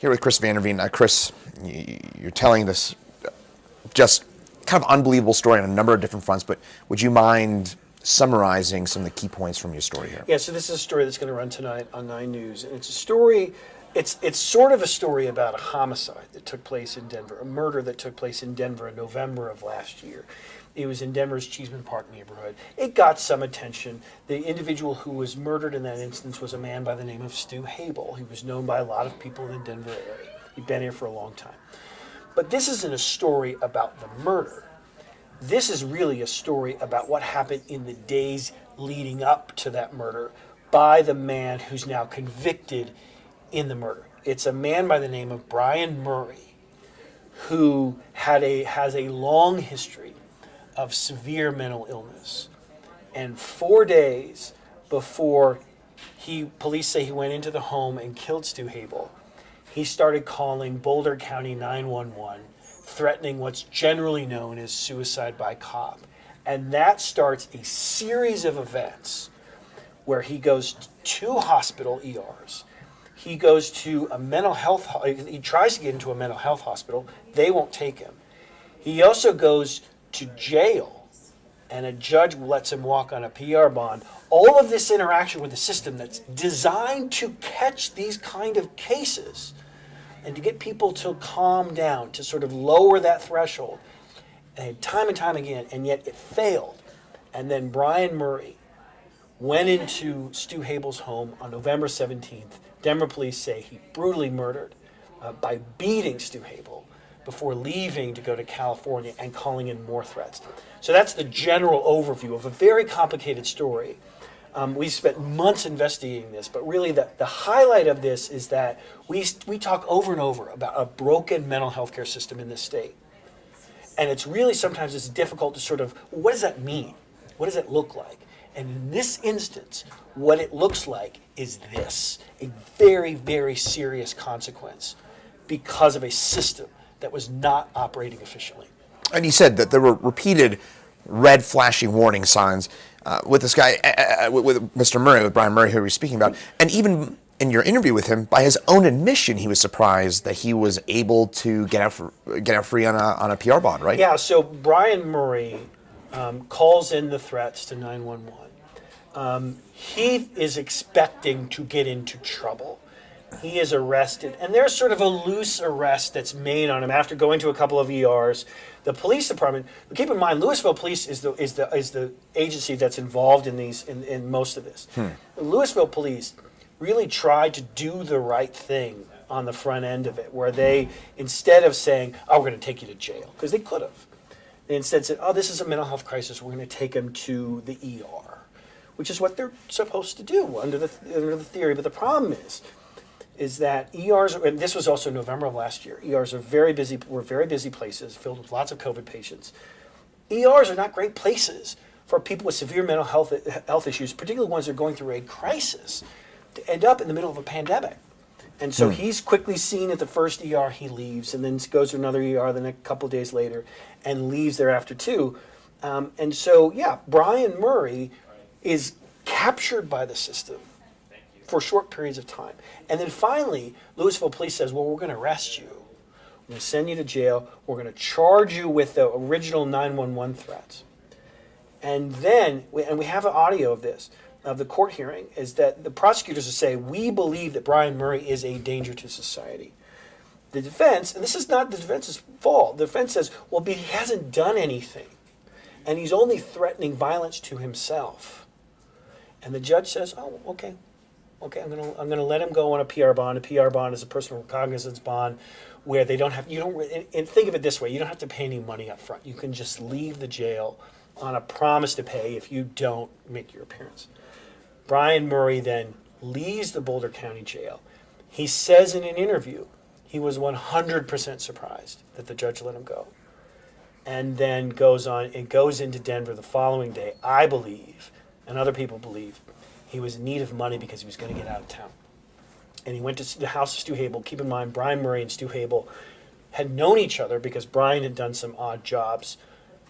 Here with Chris Vanderveen. Chris, you're telling this just kind of unbelievable story on a number of different fronts, but would you mind summarizing some of the key points from your story here? Yeah, so this is a story that's going to run tonight on 9 News. And it's a story, it's sort of a story about a homicide that took place in Denver, a murder that took place in Denver in November of last year. It was in Denver's Cheeseman Park neighborhood. It got some attention. The individual who was murdered in that instance was a man by the name of Stu Habel. He was known by a lot of people in the Denver area. He'd been here for a long time. But this isn't a story about the murder. This is really a story about what happened in the days leading up to that murder by the man who's now convicted in the murder. It's a man by the name of Brian Murray, who has a long history of severe mental illness. And 4 days before police say he went into the home and killed Stu Habel, he started calling Boulder County 911, threatening what's generally known as suicide by cop. And that starts a series of events where he goes to hospital ERs. He goes to a mental health, he tries to get into a mental health hospital. They won't take him. He also goes to jail, and a judge lets him walk on a PR bond. All of this interaction with the system that's designed to catch these kind of cases and to get people to calm down, to sort of lower that threshold, and time again, and yet it failed. And then Brian Murray went into Stu Habel's home on November 17th. Denver police say he brutally murdered by beating Stu Habel before leaving to go to California and calling in more threats. So that's the general overview of a very complicated story. We spent months investigating this, but really the highlight of this is that we talk over and over about a broken mental health care system in this state. And it's really sometimes it's difficult to sort of, what does that mean? What does it look like? And in this instance, what it looks like is this, a very, very serious consequence because of a system that was not operating efficiently. And he said that there were repeated red flashing warning signs with this guy, with Mr. Murray, with Brian Murray, who we were speaking about. And even in your interview with him, by his own admission, he was surprised that he was able to get out free on a PR bond, right? Yeah, so Brian Murray calls in the threats to 911. He is expecting to get into trouble. He is arrested, and there's sort of a loose arrest that's made on him after going to a couple of ERs. The police department, keep in mind, Louisville Police is the agency that's involved in most of this. The Louisville Police really tried to do the right thing on the front end of it, where they, instead of saying, "Oh, we're going to take you to jail," because they could have, they instead said, "Oh, this is a mental health crisis. We're going to take him to the ER," which is what they're supposed to do under the theory. But the problem is that ERs, and this was also November of last year, ERs are very busy places filled with lots of COVID patients. ERs are not great places for people with severe mental health issues, particularly ones that are going through a crisis, to end up in the middle of a pandemic. And so he's quickly seen at the first ER, he leaves, and then goes to another ER the next couple of days later and leaves thereafter too. And so, yeah, Brian Murray is captured by the system for short periods of time. And then finally, Louisville Police says, well, we're going to arrest you. We're going to send you to jail. We're going to charge you with the original 911 threats. And then, and we have an audio of this, of the court hearing, is that the prosecutors will say, we believe that Brian Murray is a danger to society. The defense, and this is not the defense's fault, the defense says, well, but he hasn't done anything. And he's only threatening violence to himself. And the judge says, oh, okay, I'm gonna let him go on a PR bond. A PR bond is a personal recognizance bond, where they don't have, and think of it this way, you don't have to pay any money up front. You can just leave the jail on a promise to pay if you don't make your appearance. Brian Murray then leaves the Boulder County Jail. He says in an interview he was 100% surprised that the judge let him go, and then goes into Denver the following day. I believe, and other people believe, he was in need of money because he was going to get out of town. And he went to the house of Stu Habel. Keep in mind, Brian Murray and Stu Habel had known each other because Brian had done some odd jobs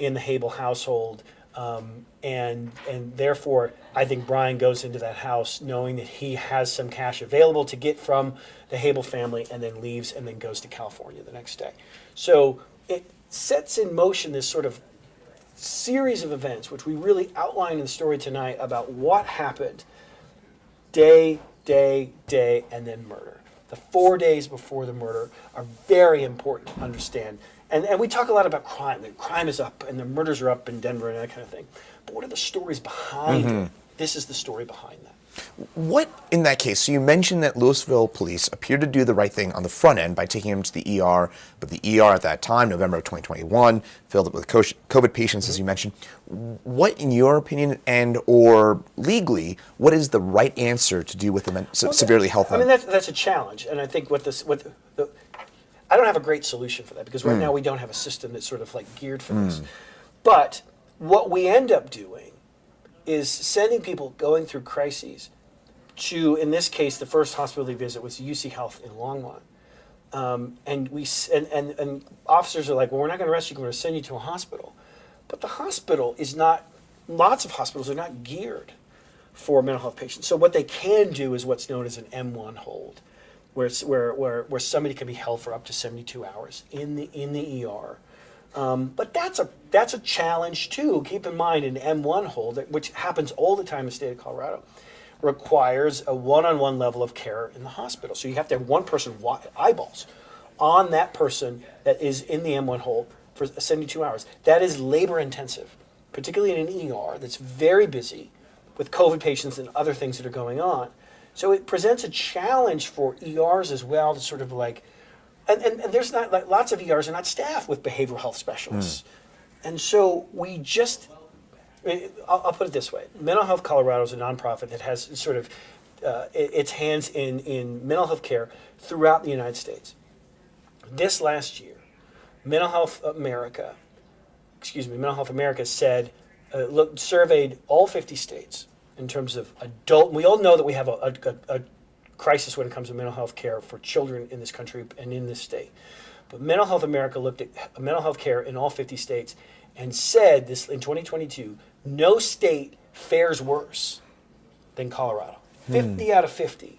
in the Habel household And therefore, I think Brian goes into that house knowing that he has some cash available to get from the Hable family, and then leaves and then goes to California the next day. So it sets in motion this sort of series of events, which we really outline in the story tonight, about what happened day, and then murder. The 4 days before the murder are very important to understand. And we talk a lot about crime. That crime is up and the murders are up in Denver and that kind of thing. But what are the stories behind it? This is the story behind that. What, in that case, so you mentioned that Louisville police appeared to do the right thing on the front end by taking him to the ER, but the ER at that time, November of 2021, filled up with COVID patients, as you mentioned. What, in your opinion, and or legally, what is the right answer to do with the severely health? I mean, that's a challenge, and I think I don't have a great solution for that, because right now we don't have a system that's sort of like geared for this. But what we end up doing is sending people going through crises to, in this case, the first hospital they visit was UC Health in Longmont. And officers are like, well, we're not going to arrest you, we're going to send you to a hospital. But the hospital is not, lots of hospitals are not geared for mental health patients. So what they can do is what's known as an M1 hold, where somebody can be held for up to 72 hours in the ER. But that's a challenge too. Keep in mind, an M1 hold, which happens all the time in the state of Colorado, requires a one-on-one level of care in the hospital. So you have to have one person eyeballs on that person that is in the M1 hold for 72 hours. That is labor intensive, particularly in an ER that's very busy with COVID patients and other things that are going on. So it presents a challenge for ERs as well to sort of like, and there's not, like, lots of ERs are not staffed with behavioral health specialists. And so we just, I'll put it this way. Mental Health Colorado is a nonprofit that has sort of its hands in mental health care throughout the United States. This last year, Mental Health America said, surveyed all 50 states in terms of adult. We all know that we have a crisis when it comes to mental health care for children in this country and in this state. But Mental Health America looked at mental health care in all 50 states and said this in 2022, no state fares worse than Colorado. 50 out of 50.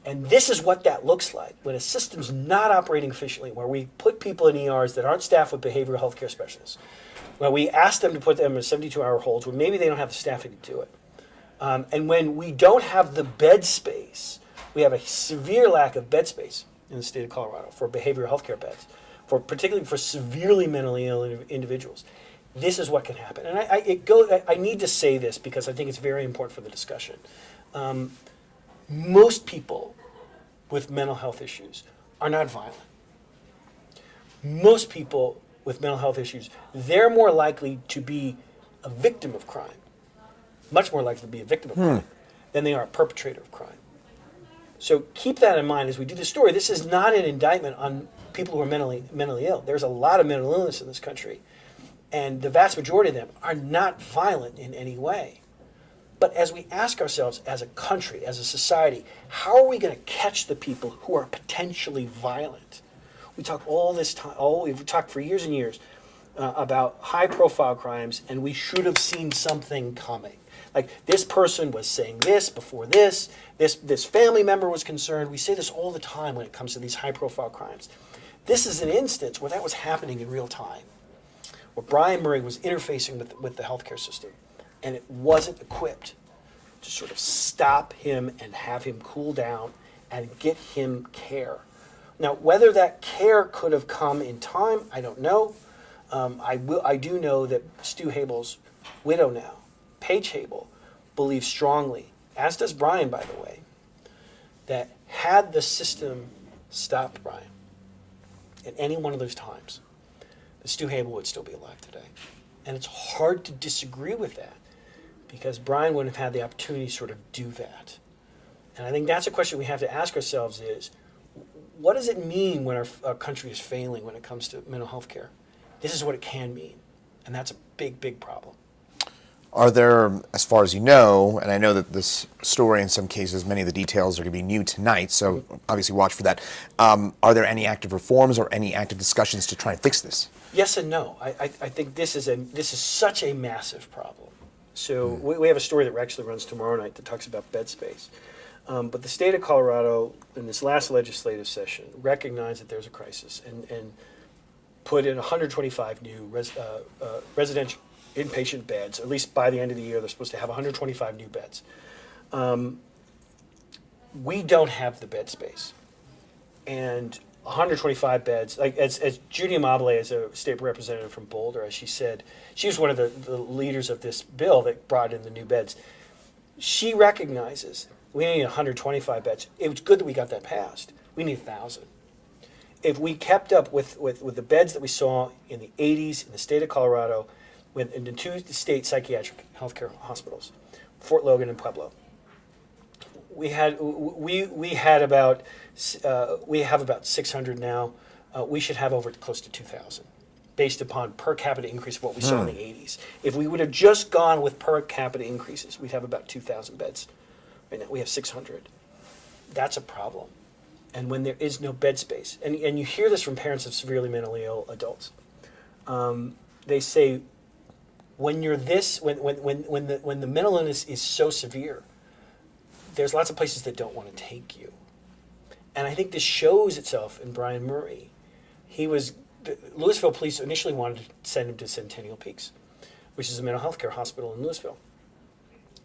And this is what that looks like when a system's not operating efficiently, where we put people in ERs that aren't staffed with behavioral health care specialists, where we ask them to put them in 72-hour holds, where maybe they don't have the staffing to do it. And when we don't have the bed space, we have a severe lack of bed space in the state of Colorado for behavioral health care beds, particularly for severely mentally ill individuals. This is what can happen. And I need to say this because I think it's very important for the discussion. Most people with mental health issues are not violent. Most people with mental health issues, they're more likely to be a victim of crime, much more likely to be a victim of crime than they are a perpetrator of crime. So keep that in mind as we do this story. This is not an indictment on people who are mentally ill. There's a lot of mental illness in this country, and the vast majority of them are not violent in any way. But as we ask ourselves as a country, as a society, how are we going to catch the people who are potentially violent? We talk all this time, we've talked for years and years about high-profile crimes, and we should have seen something coming. Like, this person was saying this before this family member was concerned. We say this all the time when it comes to these high-profile crimes. This is an instance where that was happening in real time, where Brian Murray was interfacing with the healthcare system, and it wasn't equipped to sort of stop him and have him cool down and get him care. Now, whether that care could have come in time, I don't know. I do know that Stu Hable's widow now, Paige Hable, believes strongly, as does Brian, by the way, that had the system stopped Brian at any one of those times, that Stu Hable would still be alive today. And it's hard to disagree with that, because Brian wouldn't have had the opportunity to sort of do that. And I think that's a question we have to ask ourselves is, what does it mean when our country is failing when it comes to mental health care? This is what it can mean. And that's a big, big problem. Are there, as far as you know, and I know that this story in some cases, many of the details are going to be new tonight, so obviously watch for that. Are there any active reforms or any active discussions to try and fix this? Yes and no. I think this is such a massive problem. So we have a story that actually runs tomorrow night that talks about bed space. But the state of Colorado, in this last legislative session, recognized that there's a crisis and put in 125 new residential inpatient beds. At least by the end of the year, they're supposed to have 125 new beds. We don't have the bed space. And 125 beds, like as Judy Amabile, as a state representative from Boulder, as she said, she was one of the leaders of this bill that brought in the new beds. She recognizes we need 125 beds. It was good that we got that passed. We need 1,000. If we kept up with the beds that we saw in the 80s in the state of Colorado, in the two state psychiatric healthcare hospitals, Fort Logan and Pueblo, we have about 600 now. We should have over close to 2,000, based upon per capita increase of what we saw in the 80s. If we would have just gone with per capita increases, we'd have about 2,000 beds. Right now we have 600. That's a problem. And when there is no bed space, and you hear this from parents of severely mentally ill adults, they say, when you're this, when the mental illness is so severe, there's lots of places that don't want to take you. And I think this shows itself in Brian Murray. Louisville police initially wanted to send him to Centennial Peaks, which is a mental health care hospital in Louisville.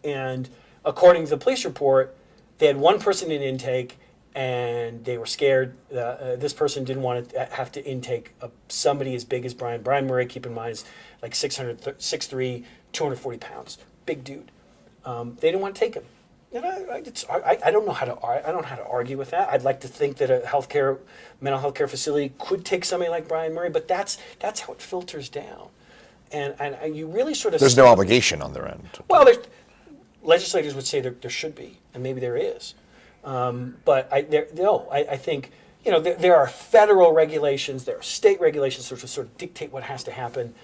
And according to the police report, they had one person in intake, and they were scared. This person didn't want to have to intake somebody as big as Brian. Brian Murray, keep in mind, is like 6'3", 240 pounds, big dude. They didn't want to take him. And I don't know how to argue with that. I'd like to think that a mental health care facility could take somebody like Brian Murray, but that's how it filters down. And you really sort of... There's no obligation on their end. Well, legislators would say there should be, and maybe there is. But I think there are federal regulations, there are state regulations that sort of dictate what has to happen.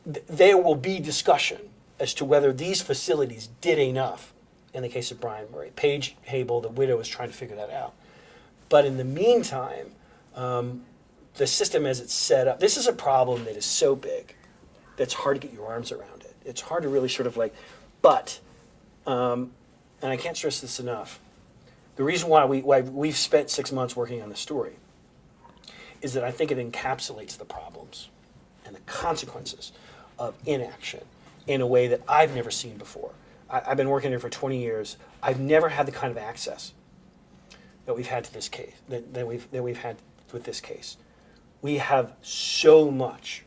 There will be discussion as to whether these facilities did enough. In the case of Brian Murray, Paige Habel, the widow, is trying to figure that out. But in the meantime, the system as it's set up, this is a problem that is so big that's hard to get your arms around it. It's hard to really but, and I can't stress this enough, the reason why we've spent 6 months working on this story is that I think it encapsulates the problems and the consequences of inaction in a way that I've never seen before. I've been working here for 20 years. I've never had the kind of access that we've had to this case, that we've had with this case. We have so much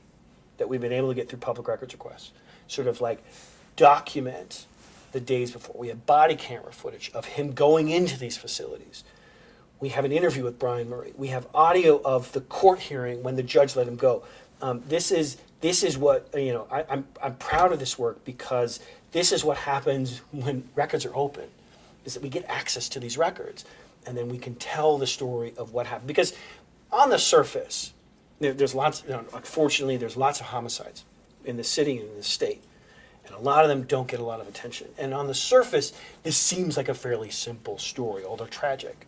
that we've been able to get through public records requests, sort of like document the days before. We have body camera footage of him going into these facilities. We have an interview with Brian Murray. We have audio of the court hearing when the judge let him go. This is what, I'm proud of this work because this is what happens when records are open, is that we get access to these records and then we can tell the story of what happened. Because on the surface, there's lots, unfortunately, there's lots of homicides in the city and in the state. And a lot of them don't get a lot of attention. And on the surface, this seems like a fairly simple story, although tragic,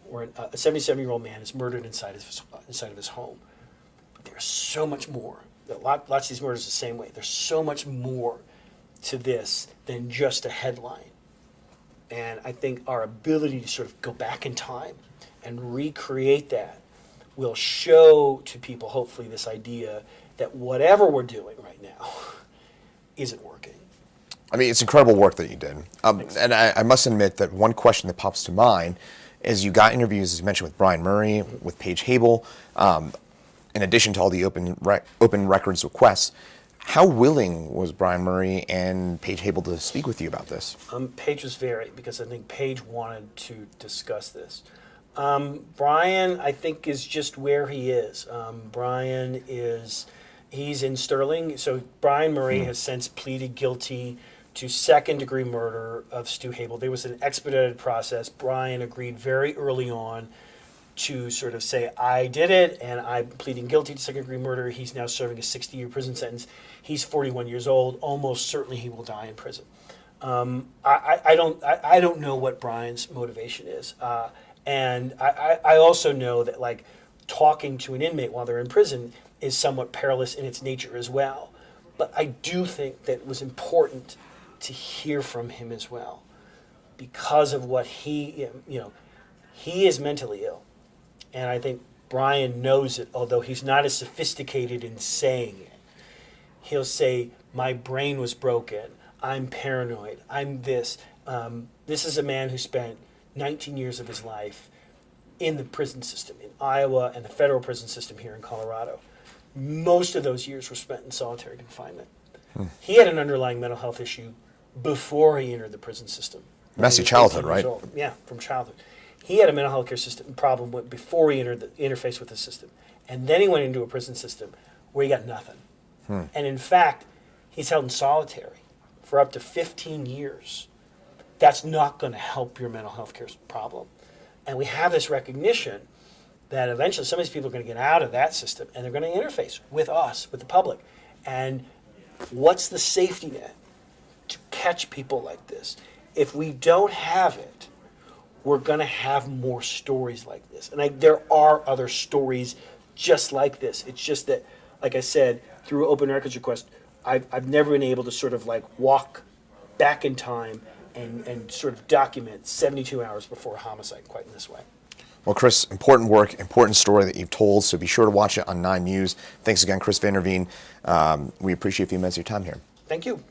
where a 77-year-old man is murdered inside of his home. But there's so much more. Lots of these murders the same way. There's so much more to this than just a headline. And I think our ability to sort of go back in time and recreate that will show to people, hopefully, this idea that whatever we're doing right now isn't working. I mean, it's incredible work that you did. And I must admit that one question that pops to mind is you got interviews, as you mentioned, with Brian Murray, with Paige Habel, in addition to all the open records requests. How willing was Brian Murray and Paige Habel to speak with you about this? Paige was very, because I think Paige wanted to discuss this. Brian, I think, is just where he is. He's in Sterling. So Brian Murray has since pleaded guilty to second-degree murder of Stu Habel. There was an expedited process. Brian agreed very early on to sort of say, I did it, and I'm pleading guilty to second-degree murder. He's now serving a 60-year prison sentence. He's 41 years old. Almost certainly he will die in prison. I don't know what Brian's motivation is. And I also know that, like, talking to an inmate while they're in prison is somewhat perilous in its nature as well. But I do think that it was important to hear from him as well, because of what he is mentally ill. And I think Brian knows it, although he's not as sophisticated in saying it. He'll say, my brain was broken, I'm paranoid, I'm this. This is a man who spent 19 years of his life in the prison system in Iowa and the federal prison system here in Colorado. Most of those years were spent in solitary confinement. He had an underlying mental health issue before he entered the prison system. Messy childhood, right? Yeah, from childhood. He had a mental health care system problem before he entered the interface with the system. And then he went into a prison system where he got nothing. And in fact, he's held in solitary for up to 15 years. That's not going to help your mental health care problem. And we have this recognition that eventually some of these people are going to get out of that system and they're going to interface with us, with the public. And what's the safety net to catch people like this? If we don't have it, we're going to have more stories like this. And there are other stories just like this. It's just that, like I said, through open records request, I've never been able to sort of like walk back in time and sort of document 72 hours before a homicide quite in this way. Well, Chris, important work, important story that you've told, so be sure to watch it on 9 News. Thanks again, Chris Van Der Veen. We appreciate a few minutes of your time here. Thank you.